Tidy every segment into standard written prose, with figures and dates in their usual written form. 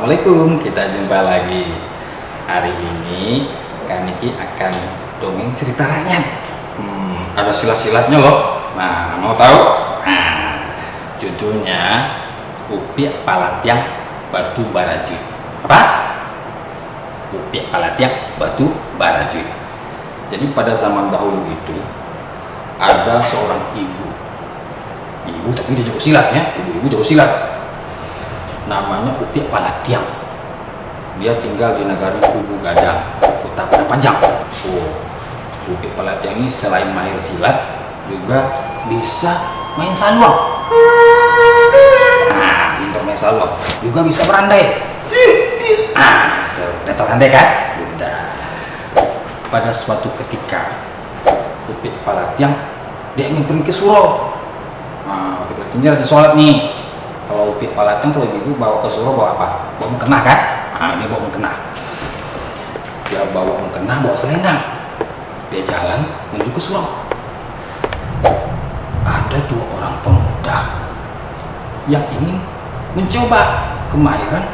Assalamualaikum, kita jumpa lagi. Hari ini kami akan dongeng cerita rakyat. Ada silat-silatnya loh. Nah, mau tahu? Nah, judulnya Upik Palatiang Batu Barajuy. Apa? Upik Palatiang Batu Barajuy. Jadi pada zaman dahulu itu ada seorang ibu tapi dia jago silat ya, ibu jago silat. Namanya Upik Palatiang. Dia tinggal di negara Kubu Gadang, Kota Padang Panjang. Upik Palatiang ini selain mahir silat juga bisa main saluang. Nah, pintar main saluang, juga bisa berandai. Tuh, udah tau andai kan? Udah. Pada suatu ketika Upik Palatiang dia ingin pergi ke surau. Upik Palatiang lagi sholat nih. Kalau Upik Palatiang kalau ibu bawa ke surau bawa apa? Bawa mukena kan? Dia bawa mukena. Dia bawa mukena, bawa selendang. Dia jalan menuju ke surau. Ada dua orang pemuda yang ingin mencoba kemahiran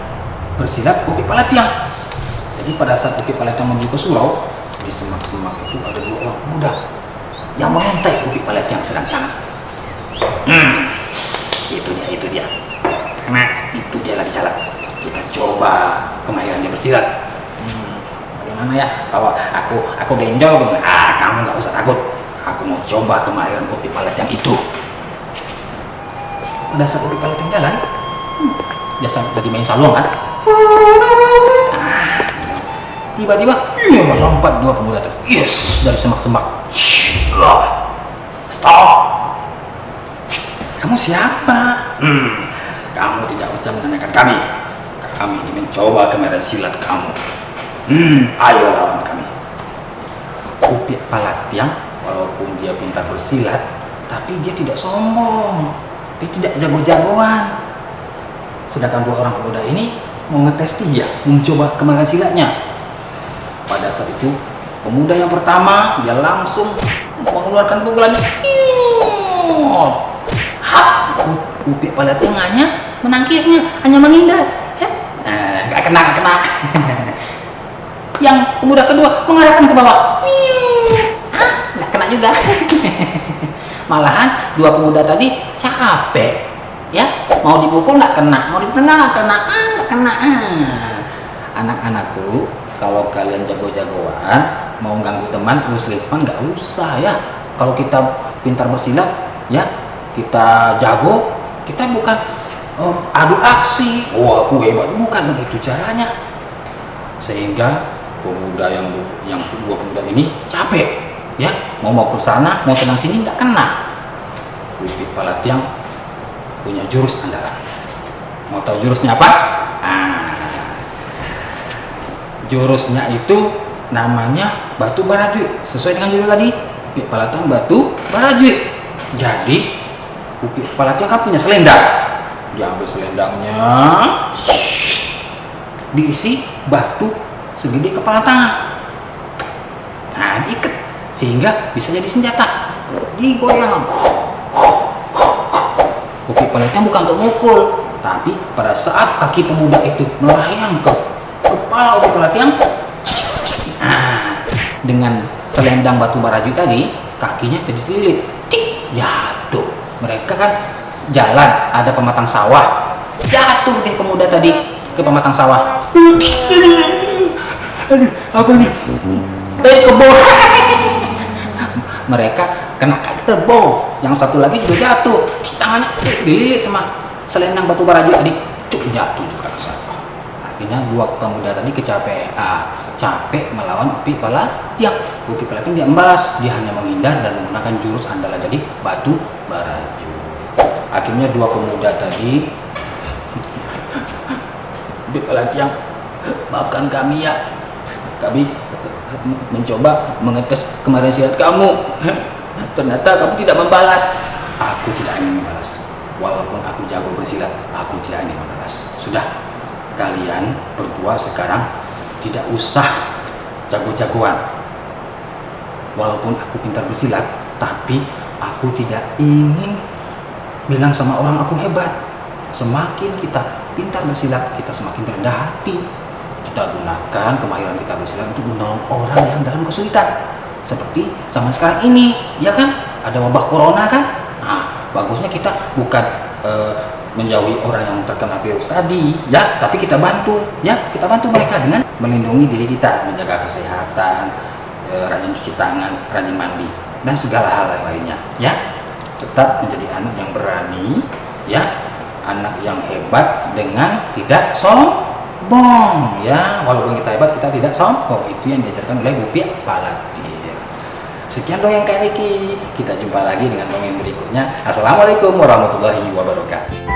bersilat Upik Palatiang. Jadi pada saat Upik Palatiang menuju ke surau, di semak-semak itu ada dua orang pemuda yang mengintai Upik Palatiang sedang jalan. Itu dia. Karena itu dia lagi jalan. Kita coba kemahirannya bersilat. Bagaimana ya? Kalau aku benjol gimana? Kamu nggak usah takut. Aku mau coba kemahiran Upik Palatiang itu. Pada saat Upik Palatiang jalan, dia lagi main saluang kan? Tiba-tiba, melompat dua pemuda itu. Yes, dari semak-semak. Stop. Kamu siapa? Kamu tidak usah menanyakan kami. Kami ingin mencoba kemahiran silat kamu. Ayo lawan kami. Upik Palatiang, walaupun dia pintar bersilat, tapi dia tidak sombong. Dia tidak jago-jagoan. Sedangkan dua orang pemuda ini mau ngetes dia, mencoba kemahiran silatnya. Pada saat itu, pemuda yang pertama dia langsung mengeluarkan pukulannya. Upik Palatiang hanya menangkisnya, hanya menghindar. Gak kena. Yang pemuda kedua mengarahkan ke bawah. Gak kena juga. Malahan dua pemuda tadi capek, ya, mau dipukul nggak kena, mau di tengah nggak kena, nggak kena. Anak-anakku, kalau kalian jago-jagoan mau ganggu teman, musliman nggak usah ya. Kalau kita pintar bersilat, ya, kita jago, kita bukan adu aksi, aku hebat, bukan begitu caranya. Sehingga pemuda yang dua pemuda ini capek, ya, mau ke sana, mau tenang sini nggak kena. Upik Palatiang punya jurus andalan. Mau tahu jurusnya apa? Jurusnya itu namanya Batu Barajuy. Sesuai dengan judul tadi, Upik Palatiang Batu Barajuy. Jadi Upik Palatiang kan punya selendang. Dia ambil selendangnya, diisi batu segede kepala tangan. Diikat sehingga bisa jadi senjata. Digoyang. Upik Palatiang bukan untuk mukul, tapi pada saat kaki pemuda itu melayang ke kepala Upik Palatiang, dengan selendang Batu Barajuy tadi, kakinya jadi dililit, jatuh. Mereka kan jalan, ada pematang sawah, jatuh deh pemuda tadi ke pematang sawah. Apa nih? Kebo. Mereka kena kaki kerbau. Yang satu lagi juga jatuh, tangannya dililit sama selendang Batu Barajuy tadi, jatuh juga ke sawah. Akhirnya dua pemuda tadi kecapean, capek melawan Upik Palatiang. Upik Palatiang dia embalas, dia hanya menghindar dan menggunakan jurus andalan tadi, Batu Barajuy. Akhirnya dua pemuda tadi, Upik Palatiang, maafkan kami ya, kami mencoba mengetes kemahiran silat kamu. Ternyata kamu tidak membalas. Aku tidak ingin membalas. Walaupun aku jago bersilat, aku tidak ingin membalas. Sudah, kalian berdua sekarang tidak usah jago-jagoan. Walaupun aku pintar bersilat, tapi aku tidak ingin bilang sama orang aku hebat. Semakin kita pintar bersilat, kita semakin rendah hati. Kita gunakan kemahiran kita bersilat untuk menolong orang yang dalam kesulitan. Seperti zaman sekarang ini, ya kan? Ada wabah corona kan? Nah, bagusnya kita bukan menjauhi orang yang terkena virus tadi, ya, tapi kita bantu, ya, kita bantu mereka dengan melindungi diri kita, menjaga kesehatan, rajin cuci tangan, rajin mandi, dan segala hal lainnya, ya. Tetap menjadi anak yang berani, ya, anak yang hebat dengan tidak sombong, ya. Walaupun kita hebat, kita tidak sombong. Itu yang diajarkan oleh Bu Pia Palatir. Sekian dongeng Kak Niki. Kita jumpa lagi dengan dongeng berikutnya. Assalamualaikum warahmatullahi wabarakatuh.